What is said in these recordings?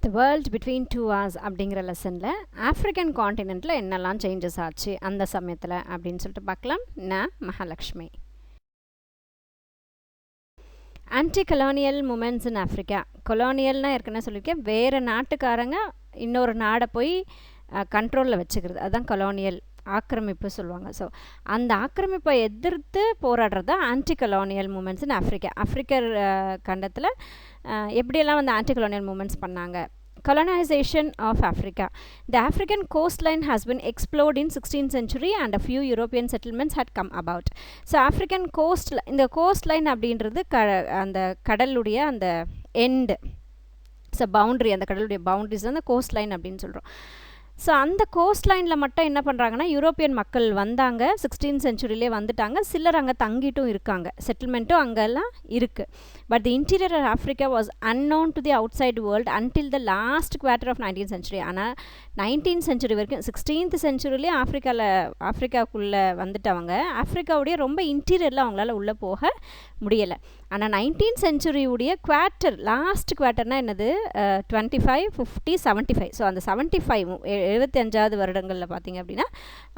த world between two hours அப்படிங்கிற லெசனில் African காண்டினென்ட்டில் என்னெல்லாம் சேஞ்சஸ் ஆச்சு அந்த சமயத்தில் அப்படின்னு சொல்லிட்டு பார்க்கலாம். நான் Mahalakshmi. Anti colonial movements in Africa. கொலோனியல்னால் ஏற்கனவே சொல்லியிருக்கேன், வேறு நாட்டுக்காரங்க இன்னொரு நாடை போய் கண்ட்ரோலில் வச்சுக்கிறது, அதுதான் கொலோனியல் ஆக்கிரமிப்பு சொல்லுவாங்க. ஸோ அந்த ஆக்கிரமிப்பை எதிர்த்து போராடுறது தான் anti colonial movements in Africa. ஆஃப்ரிக்கர் கண்டத்தில் எப்படியெல்லாம் வந்து ஆன்டி கலோனியல் மூமெண்ட்ஸ் பண்ணாங்க. Colonization of Africa. The African coastline has been explored in 16th century and a few European settlements had come about. So African இந்த coastline அப்படின்றது அந்த கடலுடைய அந்த end, so boundary, அந்த கடலுடைய பவுண்ட்ரிஸ் அந்த கோஸ்ட்லைன் அப்படின்னு சொல்கிறோம். So அந்த கோஸ்ட் லைனில் மட்டும் என்ன பண்ணுறாங்கன்னா, யூரோப்பியன் மக்கள் வந்தாங்க, 16th சென்ச்சுரியிலே வந்துட்டாங்க, சிலர் அங்கே தங்கிட்டும் இருக்காங்க, செட்டில்மெண்ட்டும் அங்கெல்லாம் இருக்குது. But the interior of Africa was unknown to the outside world until the last quarter of 19th century. ஆனால் 19th century வரைக்கும் 16th centuryலே ஆஃப்ரிக்காவுக்குள்ளே வந்துட்டவங்க ஆஃப்ரிக்காவுடைய ரொம்ப இன்டீரியரில் அவங்களால உள்ளே போக முடியலை. ஆனால் 19th century குவார்ட்டர், லாஸ்ட் குவார்ட்டர்னால் என்னது, 25, 50, 75. ஸோ அந்த 75 வருடங்களில் பார்த்திங்க அப்படின்னா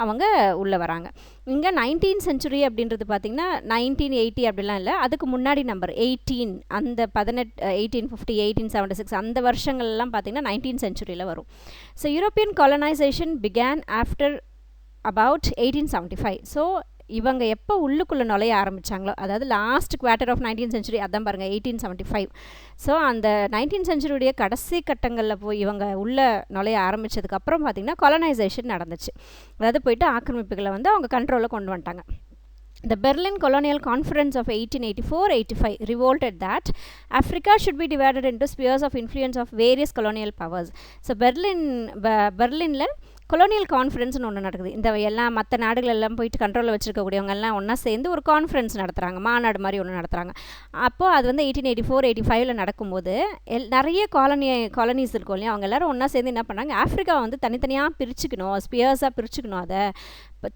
அவங்க உள்ளே வராங்க. இங்கே 19th century அப்படின்றது பார்த்திங்கன்னா 1980 அப்படிலாம் இல்லை, அதுக்கு முன்னாடி நம்பர் 18, அந்த 1850, 1876 அந்த வருஷங்கள்லாம் பார்த்திங்கன்னா 19th centuryயில் வரும். So European colonization began after about 1875. So இவங்க எப்போ உள்ளுக்குள்ளே நுழைய ஆரம்பித்தாங்களோ, அதாவது last quarter of 19th century, அதான் பாருங்கள் 1875. ஸோ அந்த 19th century கடைசி கட்டங்களில் போய் இவங்க உள்ளே நுழைய ஆரம்பித்ததுக்கப்புறம் பார்த்திங்கன்னா கொலனைசேஷன் நடந்துச்சு. அதாவது போயிட்டு ஆக்கிரமிப்புகளை வந்து அவங்க கண்ட்ரோலில் கொண்டு வந்துட்டாங்க. The Berlin Colonial Conference of 1884-85 revolted that Africa should be divided into spheres of influence of various colonial powers. So பெர்லினில் கொலோனியல் கான்ஃபரன்ஸ்னு ஒன்று நடக்குது. இந்த எல்லாம் மற்ற நாடுகள் எல்லாம் போயிட்டு கண்ட்ரோலில் வச்சுருக்கக்கூடியவங்கெல்லாம் ஒன்றா சேர்ந்து ஒரு கான்ஃபரன்ஸ் நடத்துகிறாங்க, மாநாடு மாதிரி ஒன்று நடத்துகிறாங்க. அப்போது அது வந்து 1884-85 நடக்கும்போது நிறைய காலனிஸ் இருக்கும் இல்லையா, அவங்க எல்லோரும் ஒன்றா சேர்ந்து என்ன பண்ணாங்க, ஆஃப்ரிக்காவை வந்து தனித்தனியாக பிரிச்சுக்கணும், ஸ்பியர்ஸாக பிரிச்சுக்கணும், அதை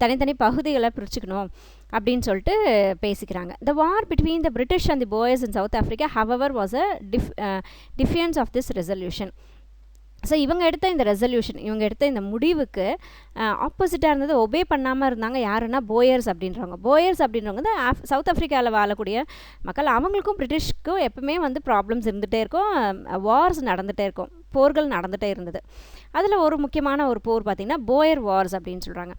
தனித்தனி பகுதிகளை பிரிச்சுக்கணும் அப்படின்னு சொல்லிட்டு பேசிக்கிறாங்க. The war between the British and the Boers in South Africa, however, was a defiance of this resolution. So இவங்க எடுத்த இந்த ரெசல்யூஷன், இவங்க எடுத்த இந்த முடிவுக்கு ஆப்போசிட்டாக இருந்தது, ஒபே பண்ணாமல் இருந்தாங்க யாருன்னா போயர்ஸ் அப்படின்றவங்க. போயர்ஸ் அப்படின்றவங்க தான் சவுத் ஆஃப்ரிக்காவில் வாழக்கூடிய மக்கள். அவங்களுக்கும் பிரிட்டிஷ்க்கும் எப்பவுமே வந்து ப்ராப்ளம்ஸ் இருந்துகிட்டே இருக்கும், வார்ஸ் நடந்துகிட்டே இருக்கும், போர்கள் நடந்துகிட்டே இருந்தது. அதில் ஒரு முக்கியமான ஒரு போர் பார்த்திங்கன்னா போயர் வார்ஸ் அப்படின்னு சொல்கிறாங்க.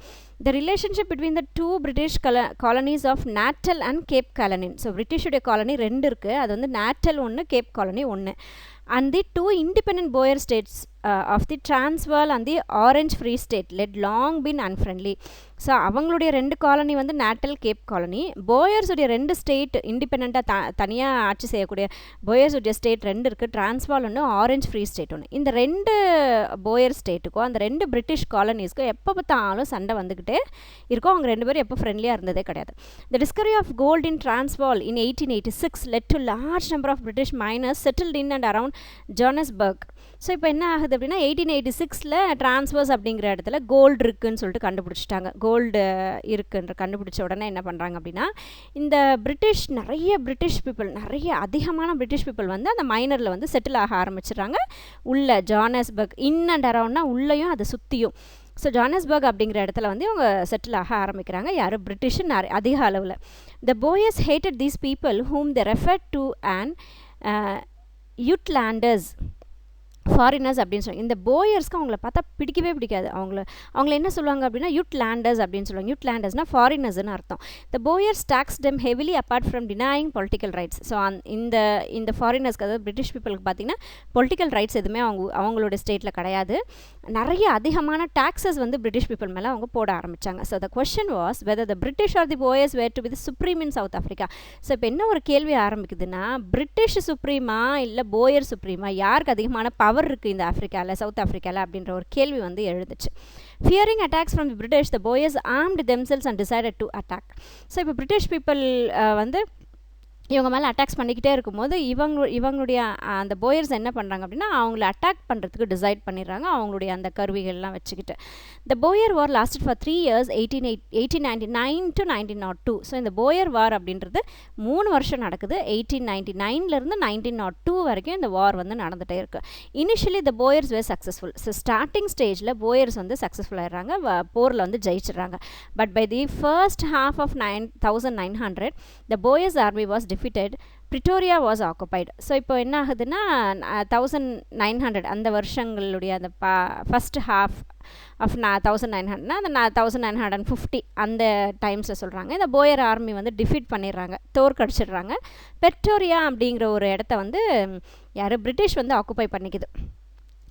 The relationship between the two British colonies of Natal and Cape colony. So பிரிட்டிஷுடைய காலனி 2 இருக்குது, அது வந்து Natal 1, Cape colony 1. And the 2 independent Boer states of the Transvaal and the Orange Free State led long been unfriendly. So அவங்களுடைய 2 colony வந்து நாட்டல், gap colony. போயர்ஸுடைய 2 state இண்டிபெண்ட்டாக தனியாக ஆட்சி செய்யக்கூடிய போயர்ஸுடைய ஸ்டேட் 2 இருக்குது, டிரான்ஸ்வால் ஒன்று, ஆரஞ்ச் ஃப்ரீ ஸ்டேட் ஒன்று. இந்த 2 போயர் ஸ்டேட்டுக்கும் அந்த 2 பிரிட்டிஷ் காலனிஸ்க்கும் எப்போ பார்த்தாலும் சண்டை வந்துக்கிட்டே இருக்கும். அவங்க 2 பேரும் எப்போ ஃப்ரெண்ட்லியாக இருந்ததே கிடையாது. The discovery of gold in Transvaal in 1886 led to large number of British miners settled in and around Johannesburg. So இப்போ என்ன ஆகுது அப்படின்னா 1886 டிரான்ஸ்வர்ஸ் அப்படிங்கிற இடத்துல கோல்டு இருக்குதுன்னு சொல்லிட்டு கண்டுபிடிச்சிட்டாங்க. கோல்டு இருக்குன்ற கண்டுபிடிச்ச உடனே என்ன பண்ணுறாங்க அப்படின்னா, இந்த நிறைய அதிகமான பிரிட்டிஷ் பீப்புள் வந்து அந்த மைனரில் வந்து செட்டில் ஆக ஆரம்பிச்சிடுறாங்க. உள்ள ஜானஸ்பர்க் இன் அண்ட் அரவுண்ட்னா உள்ளேயும் அதை சுற்றியும். ஸோ ஜானஸ்பர்க் அப்படிங்கிற இடத்துல வந்து இவங்க செட்டில் ஆக ஆரம்பிக்கிறாங்க. யார், பிரிட்டிஷ் அதிக அளவில். The Boers hated these people whom they refer to and Uitlanders, foreigners அப்படின்னு சொல்லுவாங்க. இந்த போயர்ஸ்க்கு அவங்கள பார்த்தா பிடிக்கவே பிடிக்காது. அவங்கள என்ன சொல்லுவாங்க அப்படின்னா யூட்லாண்டர்ஸ் அப்படின்னு சொல்லுவாங்க. யூட்லாண்டர்ஸ்னால் ஃபாரினர்ஸ்னு அர்த்தம். The Boers taxed them heavily apart from denying political rights. So இந்த ஃபாரினர்ஸ்க்கு, அதாவது பிரிட்டிஷ் பீப்புளுக்கு பார்த்திங்கன்னா பொலிட்டிக்கல் ரைட்ஸ் எதுவுமே அவங்களோட ஸ்டேட்டில் கிடையாது. நிறைய அதிகமான டாக்ஸஸ் வந்து பிரிட்டிஷ் பீப்புள் மேலே அவங்க போட ஆரம்பித்தாங்க. So the question was whether the British or the Boers were to be the supreme in South Africa. So இப்போ என்ன ஒரு கேள்வி ஆரம்பிக்குதுன்னா, பிரிட்டிஷ் சுப்ரீமா இல்லை போயர் சுப்ரீமா, யாருக்கு அதிகமான பவர் இருக்குது இந்த ஆஃப்ரிக்காவில், சவுத் ஆஃப்ரிக்காவில் அப்படின்ற ஒரு கேள்வி வந்து எழுதுச்சு. Fearing attacks from the British, the Boers armed themselves and decided to attack. So இப்போ பிரிட்டிஷ் பீப்புள் வந்து இவங்க மேலே அட்டாக்ஸ் பண்ணிக்கிட்டே இருக்கும்போது இவங்களுடைய அந்த போயர்ஸ் என்ன பண்ணுறாங்க அப்படின்னா அவங்கள அட்டாக் பண்ணுறதுக்கு டிசைட் பண்ணிடுறாங்க அவங்களுடைய அந்த கருவிகள்லாம் வச்சுக்கிட்டு. The Boer war lasted for 3 years 1899 to 1902. So இந்த போயர் வார் அப்படின்றது 3 வருஷம் நடக்குது. 1899லேருந்து 1902 வரைக்கும் இந்த வார் வந்து நடந்துகிட்டே இருக்குது. Initially the Boers were successful. So starting ஸ்டேஜில் போயர்ஸ் வந்து சக்ஸஸ்ஃபுல் ஆகிடுறாங்க, போரில் வந்து ஜெயிச்சிடுறாங்க. But by the first half of 1900 the Boers army was defeated. Pretoria was occupied. So இப்போ என்ன ஆகுதுன்னா 1900 அந்த வருஷங்களுடைய அந்த ஃபஸ்ட் ஹாஃப் ஆஃப் 1900னா அந்த 1950 அந்த டைம்ஸில் சொல்கிறாங்க. இந்த போயர் ஆர்மி வந்து டிஃபீட் பண்ணிடுறாங்க, தோற்கடிச்சிடுறாங்க. பெர்டோரியா அப்படிங்கிற ஒரு இடத்த வந்து பிரிட்டிஷ் வந்து ஆக்குப்பை பண்ணிக்குது.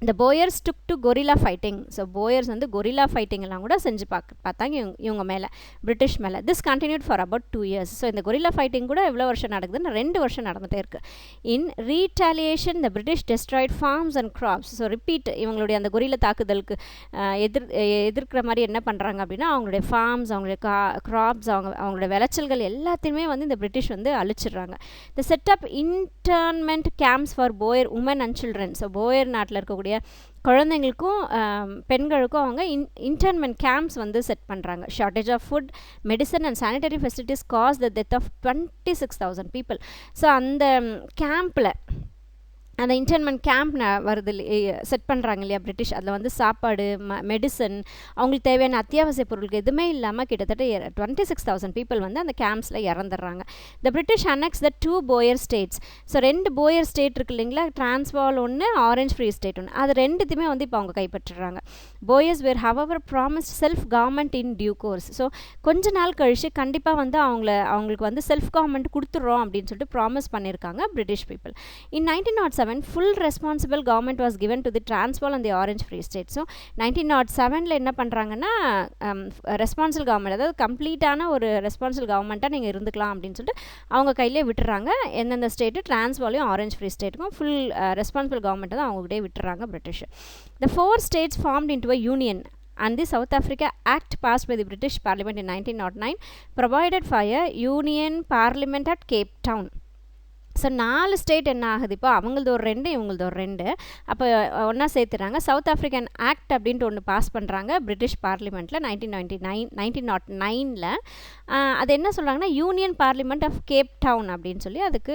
இந்த Boers took to guerrilla fighting. So Boers வந்து கொரில்லா ஃபைட்டிங் எல்லாம் கூட செஞ்சு பார்த்தாங்க இவங்க மேலே, பிரிட்டிஷ் மேலே. This continued for about 2 years. So இந்த கொரில்லா ஃபைட்டிங் கூட எவ்வளோ வருஷம் நடக்குதுன்னு 2 வருஷம் நடந்துகிட்டே இருக்குது. In retaliation the British destroyed farms and crops. So repeat இவங்களுடைய அந்த கொரில்லா தாக்குதலுக்கு எதிர்க்கிற மாதிரி என்ன பண்ணுறாங்க அப்படின்னா அவங்களுடைய ஃபார்ம்ஸ், அவங்களுடைய கிராப்ஸ், அவங்களுடைய விளைச்சல்கள் எல்லாத்தையுமே வந்து இந்த பிரிட்டிஷ் வந்து அழிச்சிடுறாங்க. They set up internment camps for Boer women and children. So Boer நாட்டில் இருக்கக்கூடிய குழந்தைங்களுக்கும் பெண்களுக்கும் அவங்க இன்டர்ன்மெண்ட் கேம்ப்ஸ் வந்து செட் பண்ணுறாங்க. Shortage of food, medicine and sanitary facilities cause the death of 26,000 people. So அந்த கேம்பில் அந்த இன்டர்ன்மெண்ட் கேம்ப் வருது செட் பண்ணுறாங்க இல்லையா பிரிட்டிஷ், அதில் வந்து சாப்பாடு, மெடிசன், அவங்களுக்கு தேவையான அத்தியாவசிய பொருட்கள் எதுவுமே இல்லாமல் கிட்டத்தட்ட 26,000 people வந்து அந்த கேம்ப்ஸில் இறந்துடுறாங்க. The British annex the 2 Boer states. So 2 Boer state இருக்கு இல்லைங்களா, டிரான்ஸ்வால் ஒன்று, ஆரஞ்ச் ஃப்ரீ ஸ்டேட் ஒன்று, அது ரெண்டுத்தையுமே வந்து இப்போ அவங்க கைப்பற்றுறாங்க. Boers were however promised self government in due course. So கொஞ்ச நாள் கழிச்சு கண்டிப்பாக வந்து அவங்களுக்கு வந்து செல்ஃப் கவர்மெண்ட் கொடுத்துட்றோம் அப்படின்னு சொல்லிட்டு ப்ராமிஸ் பண்ணியிருக்காங்க British people. In 1907 full responsible government was given to the Transvaal and the Orange Free State. So 1907ல என்ன பண்ணுறாங்கன்னா ரெஸ்பான்சிபிள் கவர்மெண்ட், அதாவது கம்ப்ளீட்டான ஒரு ரெஸ்பான்சிபிள் கவர்மெண்ட்டாக நீங்கள் இருந்துக்கலாம் அப்படின்னு சொல்லிட்டு அவங்க கையிலே விட்டுறாங்க. எந்தெந்த ஸ்டேட்டு டிரான்ஸ்வாலையும் ஆரஞ்ச் ஃப்ரீ ஸ்டேட்டுக்கும் ஃபுல் ரெஸ்பான்சிபிள் கவர்மெண்ட்டை தான் அவங்ககிட்டே விட்டுறாங்க British. The 4 states formed into a union and the South Africa Act passed by the British Parliament in 1909 provided for a union parliament at Cape Town. So 4 state என்ன ஆகுது, இப்போ அவங்களது ஒரு 2, இவங்களது ஒரு 2, அப்போ ஒன்றா சேர்த்துறாங்க. சவுத் ஆஃப்ரிக்கன் ஆக்ட் அப்படின்ட்டு ஒன்று பாஸ் பண்ணுறாங்க பிரிட்டிஷ் பார்லிமெண்ட்டில் 1909ல். அது என்ன சொல்கிறாங்கன்னா union parliament of Cape Town அப்படின்னு சொல்லி அதுக்கு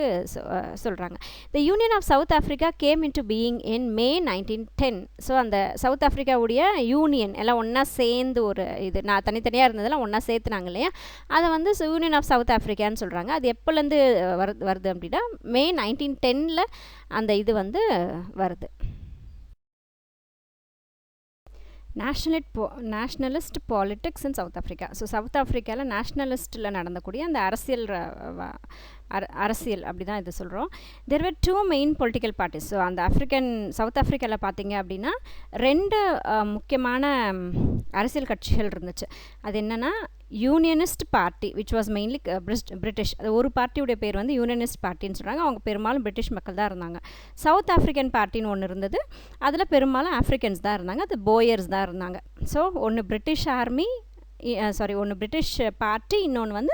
சொல்கிறாங்க. The union of South Africa came into being in May 1910. So அந்த சவுத் ஆஃப்ரிக்காவுடைய யூனியன் எல்லாம் ஒன்றா சேர்ந்து ஒரு இது தனித்தனியாக இருந்ததெல்லாம் ஒன்றா சேர்த்துனாங்க இல்லையா, அதை வந்து யூனியன் ஆஃப் சவுத் ஆஃப்ரிக்கான்னு சொல்கிறாங்க. அது எப்போலேருந்து வருது அப்படின்னா May 1910ல் அந்த இது வந்து வருது. நேஷ்னலிஸ்ட் பாலிட்டிக்ஸ் இன் சவுத் ஆஃப்ரிக்கா. ஸோ சவுத் ஆஃப்ரிக்காவில் நேஷ்னலிஸ்ட்டில் நடந்தக்கூடிய அந்த அரசியல் அப்படி தான் இது சொல்கிறோம். There were 2 main political parties. So அந்த சவுத் ஆஃப்ரிக்காவில் பார்த்தீங்க அப்படின்னா 2 முக்கியமான அரசியல் கட்சிகள் இருந்துச்சு. அது என்னென்னா unionist party which was mainly British. அது ஒரு பார்ட்டியுடைய பேர் வந்து யூனியனிஸ்ட் பார்ட்டின்னு சொல்கிறாங்க. அவங்க பெரும்பாலும் பிரிட்டிஷ் மக்கள் தான் இருந்தாங்க. சவுத் ஆஃப்ரிக்கன் பார்ட்டின்னு ஒன்று இருந்தது, அதில் பெரும்பாலும் ஆஃப்ரிக்கன்ஸ் தான் இருந்தாங்க, அது போயர்ஸ் தான் இருந்தாங்க. ஸோ ஒன்று பிரிட்டிஷ் ஆர்மி, ஒன்று பிரிட்டிஷ் பார்ட்டி, இன்னொன்று வந்து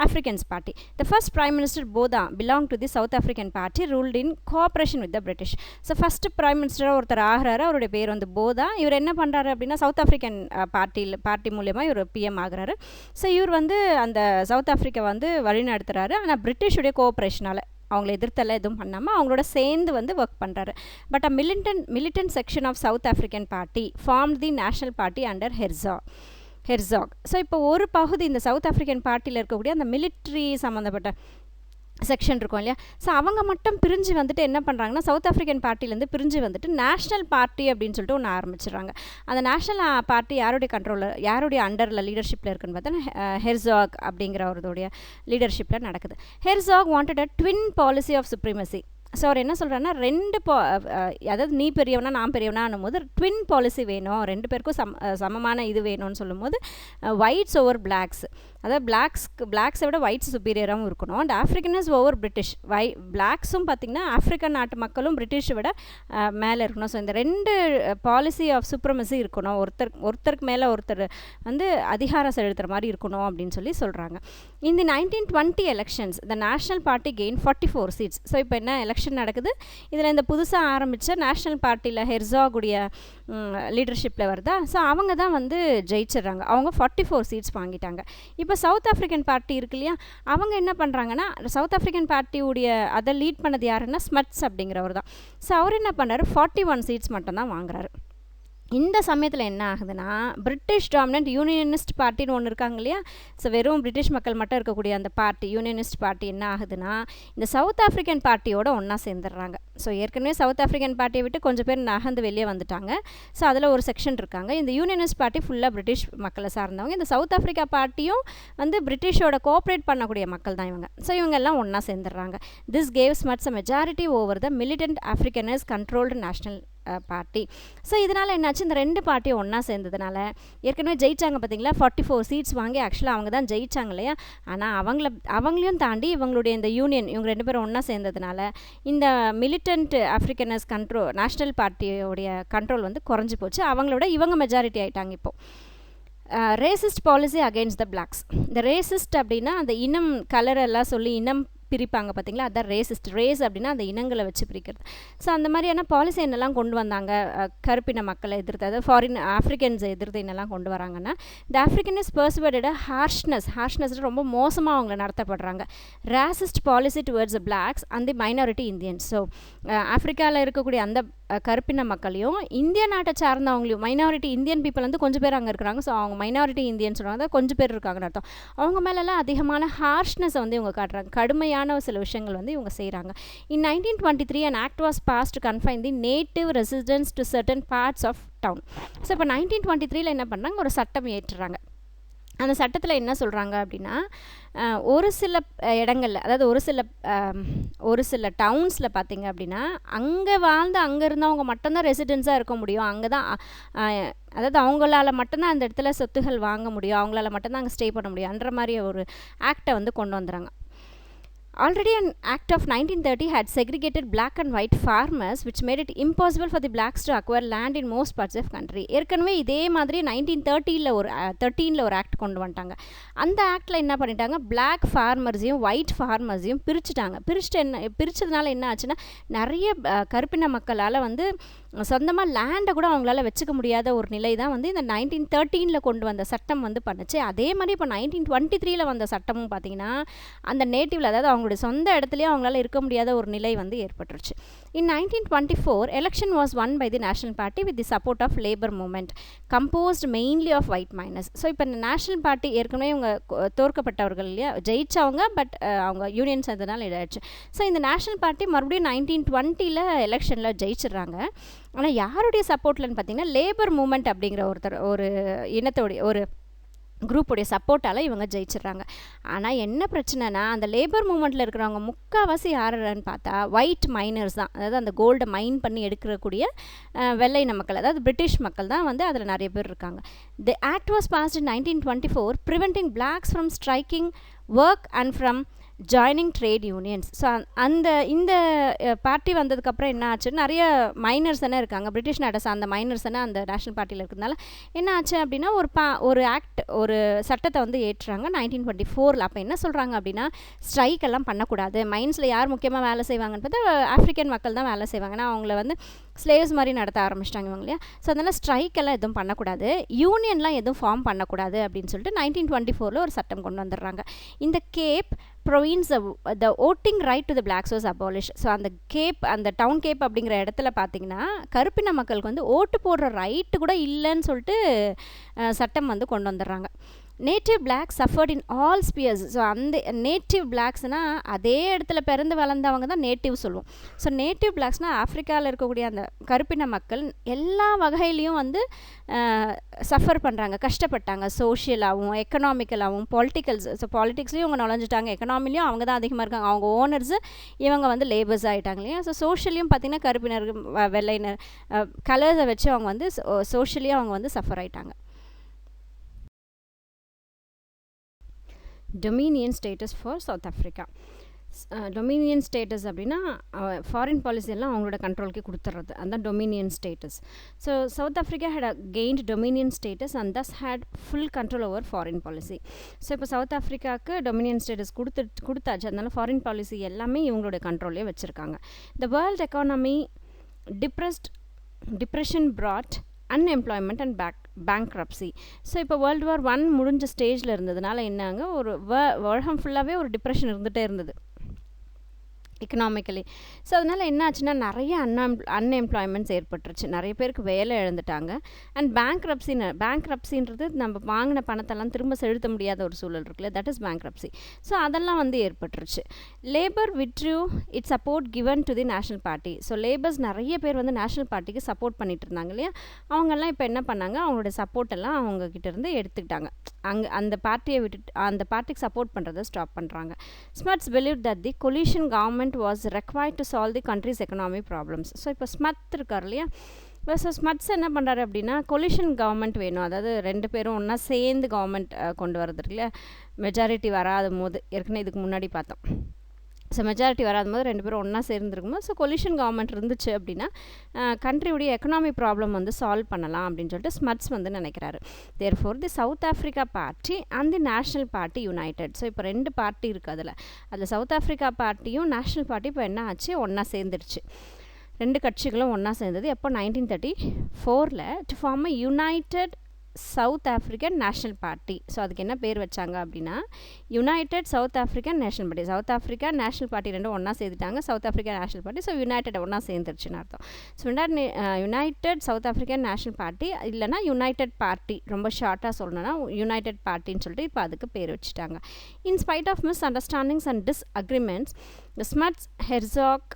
Africans party. The first prime minister Botha belonged to the South African party ruled in cooperation with the British. So first prime மினிஸ்டராக ஒருத்தர் ஆகிறாரு, அவருடைய பேர் வந்து போதா. இவர் என்ன பண்ணுறாரு அப்படின்னா சவுத் ஆஃப்ரிக்கன் பார்ட்டி மூலியமாக இவர் பிஎம் ஆகிறாரு. ஸோ இவர் வந்து அந்த சவுத் ஆஃப்ரிக்கா வந்து வழிநடத்துகிறாரு. ஆனால் பிரிட்டிஷுடைய கோஆப்ரேஷனால் அவங்கள எதிர்த்தெல்லாம் எதுவும் பண்ணாமல் அவங்களோட சேர்ந்து வந்து ஒர்க் பண்ணுறாரு. But militant section of South African party formed the national party under Hertzog. So இப்போ ஒரு பகுதி இந்த சவுத் ஆஃப்ரிக்கன் பார்ட்டியில் இருக்கக்கூடிய அந்த மிலிட்ரி சம்மந்தப்பட்ட செக்ஷன் இருக்கும் இல்லையா, ஸோ அவங்க மட்டும் பிரிஞ்சு வந்துட்டு என்ன பண்ணுறாங்கன்னா சவுத் ஆஃப்ரிக்கன் பார்ட்டிலேருந்து பிரிஞ்சு வந்துட்டு நேஷ்னல் பார்ட்டி அப்படின்னு சொல்லிட்டு ஒன்று ஆரம்பிச்சிடுறாங்க. அந்த நேஷ்னல் பார்ட்டி யாருடைய அண்டரில் லீடர்ஷிப்பில் இருக்குன்னு பார்த்தா ஹெர்சாக் அப்படிங்கிறவருடைய லீடர்ஷிப்பில் நடக்குது. Hertzog wanted a twin policy of supremacy. So அவர் என்ன சொல்கிறாருன்னா அதாவது நீ பெரியவனா நான் பெரியவனான்னும் போது ட்வின் பாலிசி வேணும், 2 பேருக்கும் சமமான இது வேணும்னு சொல்லும்போது ஒயிட்ஸ் ஓவர் பிளாக்ஸ், அதாவது பிளாக்ஸை விட ஒயிட்ஸ் சுப்பீரியராகவும் இருக்கணும். அண்ட் ஆஃப்ரிக்கனஸ் ஓவர் பிரிட்டிஷ், பிளாக்ஸும் பார்த்திங்கன்னா ஆஃப்ரிக்கன் நாட்டு மக்களும் பிரிட்டிஷை விட மேலே இருக்கணும். ஸோ இந்த 2 பாலிசி ஆஃப் சுப்ரமசி இருக்கணும், ஒருத்தருக்கு மேலே ஒருத்தர் வந்து அதிகாரம் செலுத்துகிற மாதிரி இருக்கணும் அப்படின்னு சொல்கிறாங்க. இந்த 1920 elections the national party gain 44 seats. So இப்போ என்ன எலெக்ஷன் நடக்குது, இதில் இந்த புதுசாக ஆரம்பித்த நேஷ்னல் பார்ட்டியில் ஹெர்சாகுடைய லீடர்ஷிப்பில் வருதா, ஸோ அவங்க தான் வந்து ஜெயிச்சிடுறாங்க, அவங்க 44 சீட்ஸ் வாங்கிட்டாங்க. இப்போ சவுத் ஆஃப்ரிக்கன் பார்ட்டி இருக்கு இல்லையா, அவங்க என்ன பண்ணுறாங்கன்னா சவுத் ஆஃப்ரிக்கன் பார்ட்டியுடைய அதை லீட் பண்ணது யாருன்னா ஸ்மட்ஸ் அப்படிங்கிறவர் தான். ஸோ அவர் என்ன பண்ணுறாரு, 41 சீட்ஸ் மட்டும்தான் வாங்குறாரு. இந்த சமயத்தில் என்ன ஆகுதுன்னா பிரிட்டிஷ் டாமினன்ட் யூனியனிஸ்ட் பார்ட்டின்னு ஒன்று இருக்காங்க இல்லையா, ஸோ வெறும் பிரிட்டிஷ் மக்கள் மட்டும் இருக்கக்கூடிய அந்த பார்ட்டி யூனியனிஸ்ட் பார்ட்டி என்ன ஆகுதுன்னா இந்த சவுத் ஆஃப்ரிக்கன் பார்ட்டியோட ஒன்றா சேர்ந்துடுறாங்க. ஸோ ஏற்கனவே சவுத் ஆஃப்ரிக்கன் பார்ட்டியை விட்டு கொஞ்சம் பேர் நகர்ந்து வெளியே வந்துட்டாங்க. ஸோ அதில் ஒரு செக்ஷன் இருக்காங்க. இந்த யூனியனிஸ்ட் பார்ட்டி ஃபுல்லாக பிரிட்டிஷ் மக்களை சார்ந்தவங்க. இந்த சவுத் ஆஃப்ரிக்கா பார்ட்டியும் வந்து பிரிட்டிஷோட கோஆப்ரேட் பண்ணக்கூடிய மக்கள் தான் இவங்க. ஸோ இவங்க எல்லாம் ஒன்றா சேர்ந்துடுறாங்க. This gave Smuts a majority over the militant Afrikaners controlled national party. So இதனால் என்னாச்சு, இந்த 2 பார்ட்டியும் ஒன்றா சேர்ந்ததுனால ஏற்கனவே ஜெயிச்சாங்க பார்த்தீங்களா, 44 சீட்ஸ் வாங்கி ஆக்சுவலாக அவங்க தான் ஜெயிச்சாங்க இல்லையா, ஆனால் அவங்களையும் தாண்டி இவங்களுடைய இந்த யூனியன் இவங்க 2 பேரும் ஒன்றா சேர்ந்ததுனால இந்த மிலிட்டன்ட் ஆஃப்ரிக்கனர்ஸ் நேஷ்னல் பார்ட்டியோடைய கண்ட்ரோல் வந்து குறைஞ்சி போச்சு. அவங்களோட இவங்க மெஜாரிட்டி ஆகிட்டாங்க. இப்போது racist policy against the blacks. இந்த ரேசிஸ்ட் அப்படின்னா அந்த இனம் கலர் எல்லாம் சொல்லி இனம் பிரிப்பாங்க பார்த்தீங்களா, அதான் ரேசிஸ்ட். ரேஸ் அப்படின்னா அந்த இனங்களை வச்சு பிரிக்கிறது. ஸோ அந்த மாதிரியான பாலிசி என்னெல்லாம் கொண்டு வந்தாங்க, கருப்பின மக்களை எதிர்த்து, அதாவது ஃபாரின் ஆஃப்ரிக்கன்ஸை எதிர்த்து என்னெல்லாம் கொண்டு வராங்கன்னா இந்த ஆஃப்ரிக்கன் இஸ் பர்சுவேடட் ஹார்ஷ்னஸ் ரொம்ப மோசமாக அவங்கள நடத்தப்படுறாங்க. Racist policy towards blacks and the minority Indians. So ஆஃப்ரிக்காவில் இருக்கக்கூடிய அந்த கருப்பின மக்களையும் இந்திய நாட்டை சார்ந்தவங்களையும் மைனாரிட்டி இந்தியன் பீப்புள் வந்து கொஞ்சம் பேர் அங்கே இருக்கிறாங்க. ஸோ அவங்க மைனாரிட்டி இந்தியன்ஸ் சொல்கிறாங்க, கொஞ்சம் பேர் இருக்காங்கன்னு அர்த்தம். அவங்க மேலெல்லாம் அதிகமான ஹார்ஷ்னஸை வந்து இவங்க காட்டுறாங்க, கடுமையான சில விஷயங்கள் வந்து இவங்க செய்கிறாங்க. In 1923 an act was passed to confine the native residents to certain parts of town. So இப்போ 1923 என்ன பண்ணாங்க, ஒரு சட்டம் ஏற்றுறாங்க. அந்த சட்டத்தில் என்ன சொல்கிறாங்க அப்படின்னா ஒரு சில இடங்களில், அதாவது ஒரு சில டவுன்ஸில் பார்த்திங்க அப்படின்னா அங்கே இருந்தவங்க மட்டும்தான் ரெசிடென்ஸாக இருக்க முடியும், அங்கே தான் அதாவது அவங்களால மட்டும்தான் அந்த இடத்துல சொத்துகள் வாங்க முடியும், அவங்களால மட்டும்தான் அங்கே ஸ்டே பண்ண முடியும் என்ற மாதிரி ஒரு ஆக்டை வந்து கொண்டு வந்துடுறாங்க. Already an act of 1930 had segregated black and white farmers which made it impossible for the blacks to acquire land in most parts of country. ஏற்கனவே இதே மாதிரி 1913 ஒரு ஆக்ட் கொண்டு வந்துட்டாங்க. அந்த ஆக்டில் என்ன பண்ணிட்டாங்க, பிளாக் ஃபார்மர்ஸையும் ஒயிட் ஃபார்மர்ஸையும் பிரித்ததுனால என்ன ஆச்சுன்னா நிறைய கருப்பின மக்களால் வந்து சொந்தமாக லேண்டை கூட அவங்களால வச்சுக்க முடியாத ஒரு நிலை தான் வந்து இந்த 1913 கொண்டு வந்த சட்டம் வந்து பண்ணுச்சு. அதே மாதிரி இப்போ 1923 வந்த சட்டமும் பார்த்திங்கன்னா அந்த நேட்டிவில், அதாவது அவங்களுடைய சொந்த இடத்துலையும் அவங்களால இருக்க முடியாத ஒரு நிலை வந்து ஏற்பட்டுருச்சு. In 1924 election was won by the National Party with the support of labor movement composed mainly of white miners. So இப்போ இந்த நேஷ்னல் பார்ட்டி ஏற்கனவே இவங்க தோற்கப்பட்டவர்கள் இல்லையா, ஜெயிச்சவங்க, பட் அவங்க யூனியன்ஸ் அதனால இதாச்சு. ஸோ இந்த நேஷ்னல் பார்ட்டி மறுபடியும் 1920 எலெக்ஷனில் ஜெயிச்சிடுறாங்க. ஆனால் யாருடைய சப்போர்ட்லன்னு பார்த்தீங்கன்னா லேபர் மூமெண்ட் அப்படிங்கிற ஒரு இனத்தோடைய ஒரு குரூப்புடைய சப்போர்ட்டால் இவங்க ஜெயிச்சிடுறாங்க. ஆனால் என்ன பிரச்சனைனா அந்த லேபர் மூமெண்ட்டில் இருக்கிறவங்க முக்கால்வாசி யாருன்னு பார்த்தா ஒயிட் மைனர்ஸ் தான், அதாவது அந்த கோல்டை மைன் பண்ணி எடுக்கக்கூடிய வெள்ளையின மக்கள், அதாவது பிரிட்டிஷ் மக்கள் தான் வந்து அதில் நிறைய பேர் இருக்காங்க. The act was past in 1924 preventing blacks from striking work and from joining trade unions. So இந்த பார்ட்டி வந்ததுக்கப்புறம் என்ன ஆச்சு, நிறைய மைனர்ஸ் தானே இருக்காங்க, பிரிட்டிஷ் நாட்டை சார்ந்த மைனர்ஸ் தானே அந்த நேஷ்னல் பார்ட்டியில் இருக்கிறதுனால என்ன ஆச்சு அப்படின்னா ஒரு சட்டத்தை வந்து ஏற்றுறாங்க 1924. அப்போ என்ன சொல்கிறாங்க அப்படின்னா ஸ்ட்ரைக் எல்லாம் பண்ணக்கூடாது, மைன்ஸில் யார் முக்கியமாக வேலை செய்வாங்கன்னு பார்த்தா ஆஃப்ரிக்கன் மக்கள் தான் வேலை செய்வாங்கன்னா அவங்கள வந்து ஸ்லேவ்ஸ் மாதிரி நடத்த ஆரம்பிச்சிட்டாங்க இவங்க இல்லையா. ஸோ அதனால் ஸ்ட்ரைக் எல்லாம் எதுவும் பண்ணக்கூடாது, யூனியன்லாம் எதுவும் ஃபார்ம் பண்ணக்கூடாது அப்படின்னு சொல்லிட்டு 1924 ஒரு சட்டம் கொண்டு வந்துடுறாங்க. இந்த Cape provides the voting right to the blacks was abolished. So அந்த டவுன் கேப் அப்படிங்கிற இடத்துல பார்த்தீங்கன்னா கருப்பின மக்களுக்கு வந்து ஓட்டு போடுற ரைட்டு கூட இல்லைன்னு சொல்லிட்டு சட்டம் வந்து கொண்டு வந்துடுறாங்க. Native blacks suffered in all spheres. So அந்த நேட்டிவ் பிளாக்ஸ்னால் அதே இடத்துல பிறந்து வளர்ந்தவங்க தான் நேட்டிவ் சொல்லுவோம். ஸோ நேட்டிவ் பிளாக்ஸ்னால் ஆஃப்ரிக்காவில் இருக்கக்கூடிய அந்த கருப்பின மக்கள் எல்லா வகையிலையும் வந்து சஃபர் பண்ணுறாங்க, கஷ்டப்பட்டாங்க. சோஷியலாகவும் எக்கனாமிக்கலாகவும் பொலிட்டிக்கல்ஸ். ஸோ பாலிட்டிக்ஸ்லேயும் அவங்க நுழைஞ்சிட்டாங்க, எக்கனாமிலையும் அவங்க தான் அதிகமாக இருக்காங்க, அவங்க ஓனர்ஸு, இவங்க வந்து லேபர்ஸ் ஆகிட்டாங்க இல்லையா. ஸோ சோஷியலையும் பார்த்திங்கன்னா கருப்பினர் வெள்ளையினர் கலர்ஸை வச்சு அவங்க வந்து சோஷியலியும் அவங்க வந்து சஃபர் ஆகிட்டாங்க. Dominion status for South Africa. Dominion status அப்படின்னா ஃபாரின் பாலிசி எல்லாம் அவங்களோட கண்ட்ரோலுக்கு கொடுத்துட்றது, அதுதான் dominion status. So South Africa had gained dominion status and thus had full control over foreign policy. So இப்போ சவுத் ஆஃப்ரிக்காவுக்கு டொமினியன் ஸ்டேட்டஸ் கொடுத்தாச்சு, அதனால ஃபாரின் பாலிசி எல்லாமே இவங்களோட கண்ட்ரோல்லே வச்சுருக்காங்க. The world economy depression brought unemployment and bankruptcy. So இப்போ world war 1 முடிஞ்ச ஸ்டேஜில் இருந்ததுனால என்னாங்க, ஒரு உலகம் ஃபுல்லாகவே ஒரு டிப்ரெஷன் இருந்துகிட்டே இருந்தது எக்கனாமிக்கலி. ஸோ அதனால் என்ன ஆச்சுன்னா நிறைய அன்எம்ப்ளாய்மெண்ட்ஸ் ஏற்பட்டுருச்சு, நிறைய பேருக்கு வேலை இழந்துட்டாங்க. அண்ட் பேங்க்ரப்சின்றது நம்ம வாங்கின பணத்தெல்லாம் திரும்ப செலுத்த முடியாத ஒரு சூழல் இருக்குல்ல, தட் இஸ் பேங்க்ரப்சி. ஸோ அதெல்லாம் வந்து ஏற்பட்டுருச்சு. Labour withdrew it support given to the national party. So labours நிறைய பேர் வந்து நேஷ்னல் பார்ட்டிக்கு சப்போர்ட் பண்ணிட்டு இருந்தாங்க இல்லையா, அவங்கெல்லாம் இப்போ என்ன பண்ணாங்க, அவங்களோட சப்போர்ட்டெல்லாம் அவங்கக்கிட்ட இருந்து எடுத்துக்கிட்டாங்க. அந்த பார்ட்டியை விட்டுட்டு அந்த பார்ட்டிக்கு சப்போர்ட் பண்ணுறதை ஸ்டாப் பண்ணுறாங்க. Smuts believe that the collision government was required to solve the country's economic problems. So இப்போ ஸ்மத் இருக்கார் இல்லையா, ஸோ ஸ்மட்ஸ் என்ன பண்ணுறாரு அப்படின்னா கொலிஷன் கவர்மெண்ட் வேணும், அதாவது 2 பேரும் ஒன்றா சேர்ந்து கவர்மெண்ட் கொண்டு வரது இருக்குல்ல, மெஜாரிட்டி வராத போது ஏற்கனவே இதுக்கு முன்னாடி பார்த்தோம். ஸோ மெஜாரிட்டி வராத போது 2 பேரும் ஒன்றா சேர்ந்துருக்கும்போது ஸோ கொலிஷன் கவர்மெண்ட் இருந்துச்சு அப்படின்னா கண்ட்ரியுடைய எக்கனாமிக் ப்ராப்ளம் வந்து சால்வ் பண்ணலாம் அப்படின்னு சொல்லிட்டு ஸ்மட்ஸ் வந்து நினைக்கிறாரு. Therefore the south Africa party and the national party United. So இப்போ 2 பார்ட்டி இருக்குது, அதில் சவுத் ஆஃப்ரிக்கா பார்ட்டியும் நேஷ்னல் பார்ட்டி இப்போ என்ன ஆச்சு, ஒன்றா சேர்ந்துருச்சு. 2 கட்சிகளும் ஒன்றா சேர்ந்தது எப்போ 1934 to form a united South African national party. So அதுக்கு என்ன பேர் வச்சாங்க அப்படின்னா united South African national party. South Africa national party 2 ஒன்றா சேர்த்துட்டாங்க, South Africa national party. So united ஒன்றா சேர்ந்துருச்சுன்னு அர்த்தம். So united South African national party இல்லைனா யுனைடெட் பார்ட்டி, ரொம்ப ஷார்ட்டாக சொல்லணும்னா யுனைடெட் பார்ட்டின்னு சொல்லிட்டு இப்போ அதுக்கு பேர் வச்சுட்டாங்க. In spite of misunderstandings and disagreements Smuts Hertzog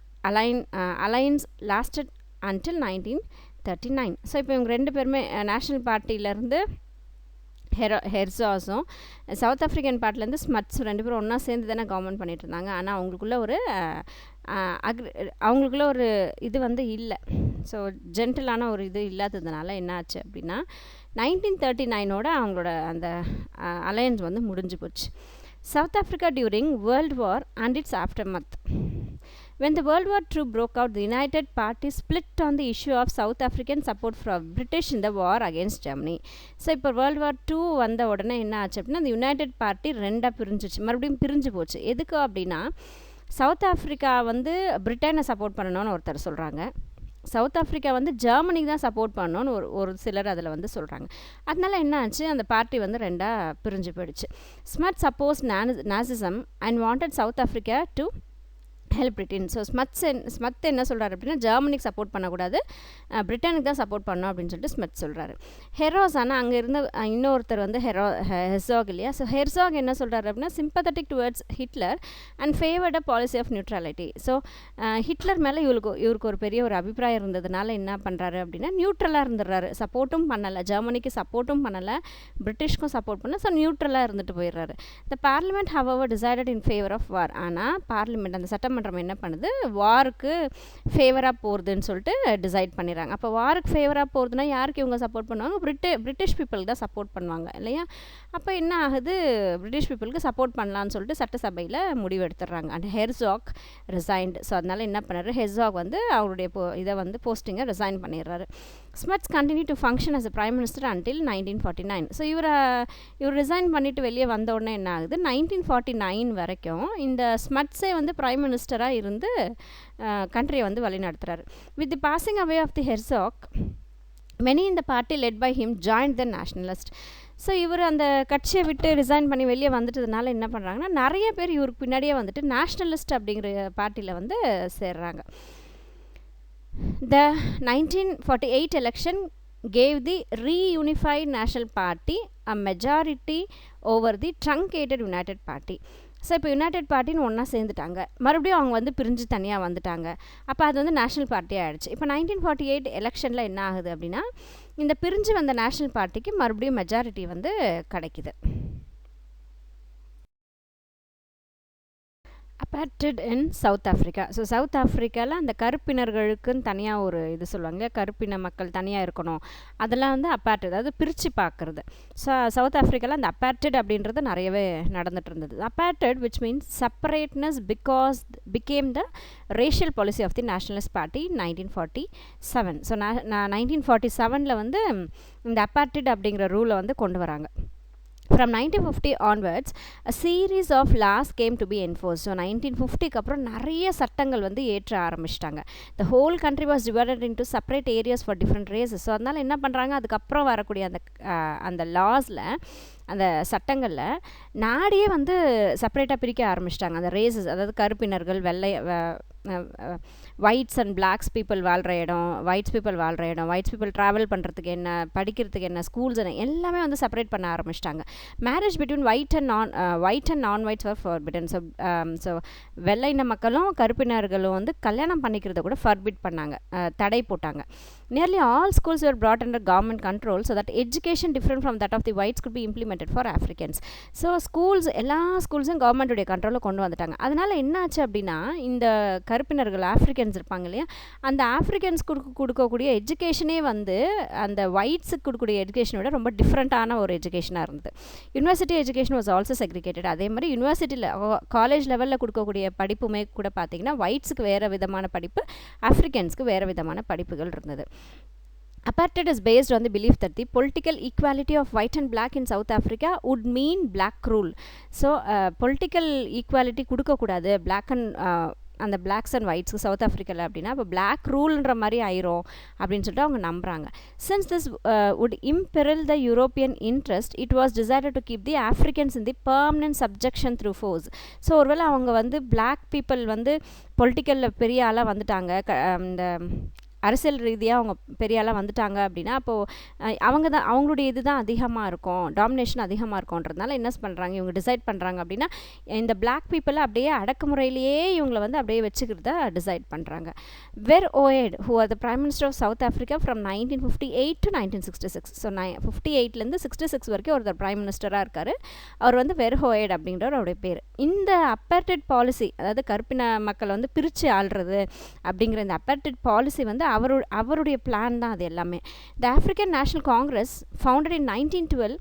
alliance lasted until 1939. So இப்போ இவங்க 2 பேருமே நேஷ்னல் பார்ட்டியிலேருந்து ஹெர்சாஸும் சவுத் ஆஃப்ரிக்கன் பார்ட்டிலேருந்து ஸ்மட்ஸும் 2 பேரும் ஒன்றா சேர்ந்து தானே கவர்மெண்ட் பண்ணிகிட்டு இருந்தாங்க. ஆனால் அவங்களுக்குள்ள ஒரு இது வந்து இல்லை, ஸோ ஜென்டிலான ஒரு இது இல்லாததுனால என்ன ஆச்சு அப்படின்னா 1939 அவங்களோட அந்த அலையன்ஸ் வந்து முடிஞ்சு போச்சு. South Africa during World War and its aftermath. When the World War II broke out, the United Party split on the issue of South African support for British in the war against Germany. So இப்போ world வார் 2 வந்த உடனே என்ன ஆச்சு அப்படின்னா அந்த United party 2 பிரிஞ்சிச்சு, மறுபடியும் பிரிஞ்சு போச்சு. எதுக்கு அப்படின்னா சவுத் ஆஃப்ரிக்கா வந்து பிரிட்டனை சப்போர்ட் பண்ணணும்னு ஒருத்தர் சொல்கிறாங்க, சவுத் ஆஃப்ரிக்கா வந்து ஜெர்மனிக்கு தான் சப்போர்ட் பண்ணணும்னு ஒரு சிலர் அதில் வந்து சொல்கிறாங்க. அதனால என்ன ஆச்சு, அந்த பார்ட்டி வந்து 2 பிரிஞ்சு போயிடுச்சு. Smuts supports Nazism and wanted South Africa to help Britain. So Smuts என்ன சொல்கிறாரு அப்படின்னா ஜெர்மனிக்கு சப்போர்ட் பண்ணக்கூடாது, பிரிட்டனுக்கு தான் சப்போர்ட் பண்ணணும் அப்படின்னு சொல்லிட்டு ஸ்மத் சொல்கிறாரு. ஹெரோஸ் ஆனால் அங்கே இருந்த இன்னொருத்தர் வந்து ஹெர்சாக் இல்லையா, ஸோ ஹெர்சாக் என்ன சொல்கிறாரு அப்படின்னா sympathetic towards Hitler and favoured a policy of neutrality. So Hitler மேலே இவருக்கு ஒரு பெரிய ஒரு அபிப்பிராயம் இருந்ததுனால என்ன பண்ணுறாரு அப்படின்னா நியூட்ரலாக இருந்துடுறாரு, சப்போர்ட்டும் பண்ணலை, ஜெர்மனிக்கு சப்போர்ட்டும் பண்ணலை, பிரிட்டிஷ்க்கும் சப்போர்ட் பண்ணல, ஸோ நியூட்ரலாக இருந்துட்டு போயிடுறாரு. The parliament however decided in favour of war. ஆனால் பார்லிமெண்ட் அந்த சட்டமன்றம் என்ன பண்ணுது, வாருக்கு ஃபேவராக போகிறதுன்னு சொல்லிட்டு டிசைட் பண்ணிடுறாங்க. அப்போ வாருக்கு ஃபேவராக போகிறதுனா யாருக்கு இவங்க சப்போர்ட் பண்ணுவாங்க, பிரிட்டிஷ் பீப்புளுக்கு தான் சப்போர்ட் பண்ணுவாங்க இல்லையா. அப்போ என்ன ஆகுது, பிரிட்டிஷ் பீப்புளுக்கு சப்போர்ட் பண்ணலான்னு சொல்லிட்டு சட்டசபையில் முடிவு எடுத்துடுறாங்க. And Herzog resigned. ஸோ அதனால் என்ன பண்ணுறாரு, ஹெர்சாக் வந்து அவருடைய இதை வந்து போஸ்டிங்கை ரிசைன் பண்ணிடுறாரு. Smuts continue to function as a prime minister until 1949. So இவர் ரிசைன் பண்ணிவிட்டு வெளியே வந்த உடனே என்ன ஆகுது, 1949 வரைக்கும் இந்த ஸ்மட்ஸே வந்து பிரைம் மினிஸ்டராக இருந்து கண்ட்ரியை வந்து வழி நடத்துகிறாரு. With the passing away of the Hertzog many in the party led by him joined the nationalist. So இவர் அந்த கட்சியை விட்டு ரிசைன் பண்ணி வெளியே வந்துட்டதுனால என்ன பண்ணுறாங்கன்னா நிறைய பேர் இவருக்கு பின்னாடியே வந்துட்டு நேஷ்னலிஸ்ட் அப்படிங்கிற பார்ட்டியில் வந்து சேர்றாங்க. The 1948 election gave the reunified National Party a majority over the truncated United Party. So இப்போ யுனைடெட் பார்ட்டின்னு ஒன்றா சேர்ந்துட்டாங்க, மறுபடியும் அவங்க வந்து பிரிஞ்சு தனியாக வந்துட்டாங்க. அப்போ அது வந்து நேஷ்னல் பார்ட்டியாக ஆகிடுச்சு. இப்போ 1948 எலெக்ஷனில் என்ன ஆகுது அப்படின்னா, இந்த பிரிஞ்சு வந்த நேஷ்னல் பார்ட்டிக்கு மறுபடியும் மெஜாரிட்டி வந்து கிடைக்குது. அப்பார்டட் இன் சவுத் ஆஃப்ரிக்கா. ஸோ சவுத் ஆஃப்ரிக்காவில் அந்த கருப்பினர்களுக்குன்னு தனியாக ஒரு இது சொல்லுவாங்க, கருப்பின மக்கள் தனியாக இருக்கணும், அதெல்லாம் வந்து அப்பார்டட், அதாவது பிரித்து பார்க்குறது. ஸோ சவுத் ஆஃப்ரிக்காவில் அந்த அப்பார்டட் அப்படின்றது நிறையவே நடந்துட்டு இருந்தது. Apartheid which means separateness because became the racial policy of the nationalist party 1947. So 1947 வந்து இந்த அப்பார்டட் அப்படிங்கிற ரூலை வந்து கொண்டு வராங்க. From 1950 onwards, a series of laws came to be enforced. So 1950க்கு அப்புறம் நிறைய சட்டங்கள் வந்து ஏற்ற ஆரம்பிச்சிட்டாங்க. The whole country was divided into separate areas for different races. So அதனால் என்ன பண்ணுறாங்க, அதுக்கப்புறம் வரக்கூடிய அந்த லாஸில், அந்த சட்டங்களில் நாடையே வந்து செப்பரேட்டாக பிரிக்க ஆரம்பிச்சிட்டாங்க. அந்த ரேசஸ், அதாவது கருப்பினர்கள், வெள்ளை ஒயிட்ஸ் அண்ட் பிளாக்ஸ் பீப்புள் வாழ்கிற இடம், ஒயிட்ஸ் பீப்புள் வாழ்கிற இடம், ஒயிட்ஸ் பீப்புள் ட்ராவல் பண்ணுறதுக்கு என்ன, படிக்கிறதுக்கு என்ன, ஸ்கூல்ஸ் என்ன, எல்லாமே வந்து செப்பரேட் பண்ண ஆரம்பிச்சிட்டாங்க. மேரேஜ் பிட்வீன் ஒயிட் அண்ட் நான் ஒயிட்ஸ் ஃபார் ஃபர்பிடன். ஸோ வெள்ளையின மக்களும் கருப்பினர்களும் வந்து கல்யாணம் பண்ணிக்கிறத கூட ஃபர்பிட் பண்ணாங்க, தடை போட்டாங்க. Nearly all schools were brought under government control so that education different from that of the whites could be implemented for Africans. So schools, எல்லா ஸ்கூல்ஸும் கவர்மெண்ட்டுடைய கண்ட்ரோலில் கொண்டு வந்துட்டாங்க. அதனால் என்னாச்சு அப்படின்னா, இந்த கருப்பினர்கள் ஆஃப்ரிக்கன்ஸ் இருப்பாங்க இல்லையா, அந்த ஆஃப்ரிக்கன்ஸ் கொடுக்கக்கூடிய எஜுகேஷனே வந்து அந்த ஒயிட்ஸுக்கு கொடுக்கக்கூடிய எஜுகேஷனோட ரொம்ப டிஃப்ரெண்ட்டான ஒரு எஜுகேஷனாக இருந்தது. University education was also segregated. அதே மாதிரி யூனிவர்சிட்டியில் காலேஜ் லெவலில் கொடுக்கக்கூடிய படிப்புமே கூட பார்த்திங்கன்னா ஒயிட்ஸுக்கு வேறு விதமான படிப்பு, ஆஃப்ரிக்கன்ஸ்க்கு வேறு விதமான படிப்புகள் இருந்தது. Apartheid is based on the belief that the political equality of white and black in South Africa would mean black rule. So political equality கொடுக்கக்கூடாது black and அந்த பிளாக்ஸ் அண்ட் ஒயிட்ஸ்க்கு சவுத் ஆஃப்ரிக்காவில் அப்படின்னா இப்போ பிளாக் ரூல்ன்ற மாதிரி ஆயிரும் அப்படின்னு சொல்லிட்டு அவங்க நம்புகிறாங்க. Since this would imperil the European interest, it was decided to keep the Africans in the permanent subjection through force. So ஒருவேளை அவங்க வந்து பிளாக் பீப்புள் வந்து பொலிட்டிக்கலில் பெரிய ஆளாக வந்துட்டாங்க, இந்த அரசியல் ரீதியாக அவங்க பெரிய ஆளாக வந்துட்டாங்க அப்படின்னா, அப்போது அவங்களுடைய இது தான் அதிகமாக இருக்கும், டாமினேஷன் அதிகமாக இருக்கும்ன்றதுனால என்ன பண்ணுறாங்க, இவங்க டிசைட் பண்ணுறாங்க அப்படின்னா இந்த பிளாக் பீப்புளை அப்படியே அடக்குமுறையிலேயே இவங்களை வந்து அப்படியே வச்சுக்கிறத டிசைட் பண்ணுறாங்க. Verwoerd who are the prime minister of South Africa from 1958 to 1966. So 58லேருந்து 66 வரைக்கும் ஒருத்தர் பிரைம் மினிஸ்டராக இருக்கார். அவர் வந்து வெர் ஓயட் அப்படின்றவர் அவருடைய பேர். இந்த அப்பார்டட் பாலிசி, அதாவது கருப்பின மக்களை வந்து பிரித்து ஆள்றது அப்படிங்கிற இந்த அப்பார்டட் பாலிசி வந்து அவருடைய பிளான் தான் அது எல்லாமே. The African national congress founded in 1912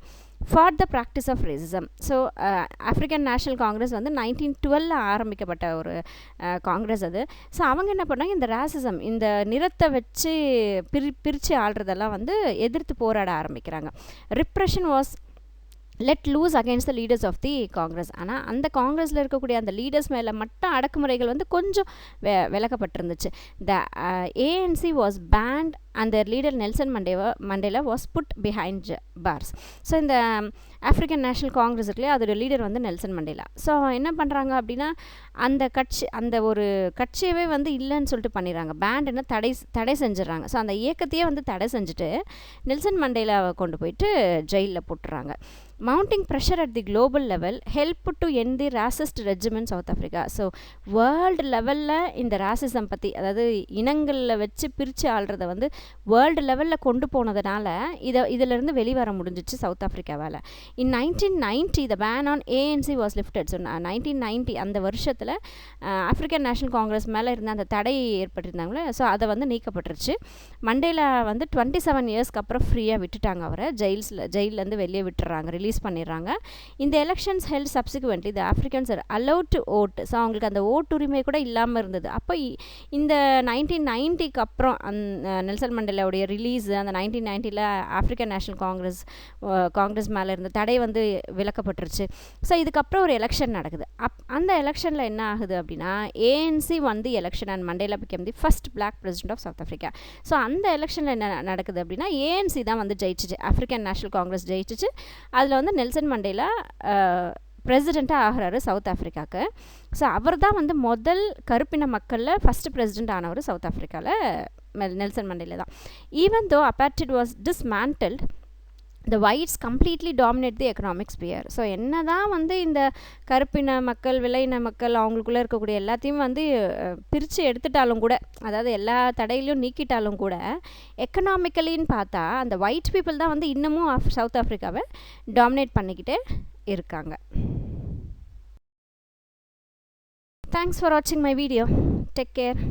for the practice of racism. So African national congress வந்து 1912 ஆரம்பிக்கப்பட்ட ஒரு காங்கிரஸ் அது. ஸோ அவங்க என்ன பண்ணாங்க, இந்த ரேசிசம், இந்த நிறத்தை வச்சு பிரித்து ஆள்றதெல்லாம் வந்து எதிர்த்து போராட ஆரம்பிக்கிறாங்க. Repression was let loose against the leaders of the Congress. ஆனால் அந்த காங்கிரஸில் இருக்கக்கூடிய அந்த லீடர்ஸ் மேலே மட்டும் அடக்குமுறைகள் வந்து கொஞ்சம் விலக்கப்பட்டிருந்துச்சு. த ANC was pant and their leader Nelson Mandela was put behind bars. So இந்த ஆஃப்ரிக்கன் நேஷனல் காங்கிரஸ் இருக்குல்லையா, அதோட லீடர் வந்து நெல்சன் மண்டேலா. ஸோ என்ன பண்ணுறாங்க அப்படின்னா, அந்த ஒரு கட்சியவே வந்து இல்லைன்னு சொல்லிட்டு பண்ணிடுறாங்க, பேண்டுன்னு தடை செஞ்சிடறாங்க. ஸோ அந்த இயக்கத்தையே வந்து தடை செஞ்சுட்டு நெல்சன் மண்டேலாவை கொண்டு போயிட்டு ஜெயிலில் போட்டுறாங்க. Mounting pressure at the global level help to end the racist regiment South Africa. So world லெவலில் இந்த ராசிசம் பற்றி, அதாவது இனங்களில் வச்சு பிரித்து ஆள்றதை வந்து வேர்ல்டு லெவலில் கொண்டு போனதுனால இதிலிருந்து வெளிவர முடிஞ்சிச்சு சவுத் ஆஃப்ரிக்காவால். In 1990 the ban on ANC was lifted. So 1990 அந்த வருஷத்தில் ஆஃப்ரிக்கன் நேஷனல் காங்கிரஸ் மேலே இருந்த அந்த தடை ஏற்பட்டிருந்தாங்களே, ஸோ அதை வந்து நீக்கப்பட்டுருச்சு. மண்டேலா வந்து 27 இயர்ஸ்க்கு அப்புறம் ஃப்ரீயாக விட்டுட்டாங்க, அவரை ஜெயிலேருந்து வெளியே விட்டுறாங்க, ரிலீஸ் பண்ணிடுறாங்க. இந்த elections held subsequently the Africans are allowed to vote. So அவங்களுக்கு அந்த ஓட்டுரிமை கூட இல்லாமல் இருந்தது. அப்போ இந்த 1990க்கு அப்புறம் நெல்சன் மண்டேலாவுடைய ரிலீஸ், அந்த 1990ல் ஆஃப்ரிக்கன் நேஷனல் காங்கிரஸ் மேலே இருந்த தடை வந்து விலக்கப்பட்டுருச்சு. ஸோ இதுக்கப்புறம் ஒரு எலெக்ஷன் நடக்குது. அந்த எலெக்ஷனில் என்ன ஆகுது அப்படின்னா, ANC வந்து election and Mandela became the first black president of South Africa. So அந்த எலெக்ஷனில் என்ன நடக்குது அப்படின்னா, ANC தான் வந்து ஜெயிச்சிச்சு, ஆஃப்ரிக்கன் நேஷனல் காங்கிரஸ் ஜெயிச்சிச்சு. அதில் வந்து நெல்சன் மண்டேலா பிரசிடெண்ட்டாக ஆகிறாரு சவுத் ஆஃப்ரிக்காவுக்கு. ஸோ அவர் தான் வந்து முதல் கருப்பின மக்களில் ஃபஸ்ட்டு பிரசிடெண்ட் ஆனவர் சவுத் ஆஃப்ரிக்காவில் நெல்சன் மண்டேலா தான். Even though apartheid was dismantled, the whites completely dominate the economic sphere. So என்ன தான் வந்து இந்த கருப்பின மக்கள் விலையின மக்கள் அவங்களுக்குள்ளே இருக்கக்கூடிய எல்லாத்தையும் வந்து பிரித்து எடுத்துட்டாலும் கூட, அதாவது எல்லா தடையிலையும் நீக்கிட்டாலும் கூட, எக்கனாமிக்கலின்னு பார்த்தா அந்த ஒயிட் பீப்புள் தான் வந்து இன்னமும் சவுத் ஆஃப்ரிக்காவை டாமினேட் பண்ணிக்கிட்டே இருக்காங்க. தேங்க்ஸ் ஃபார் வாட்சிங் மை வீடியோ. Take care.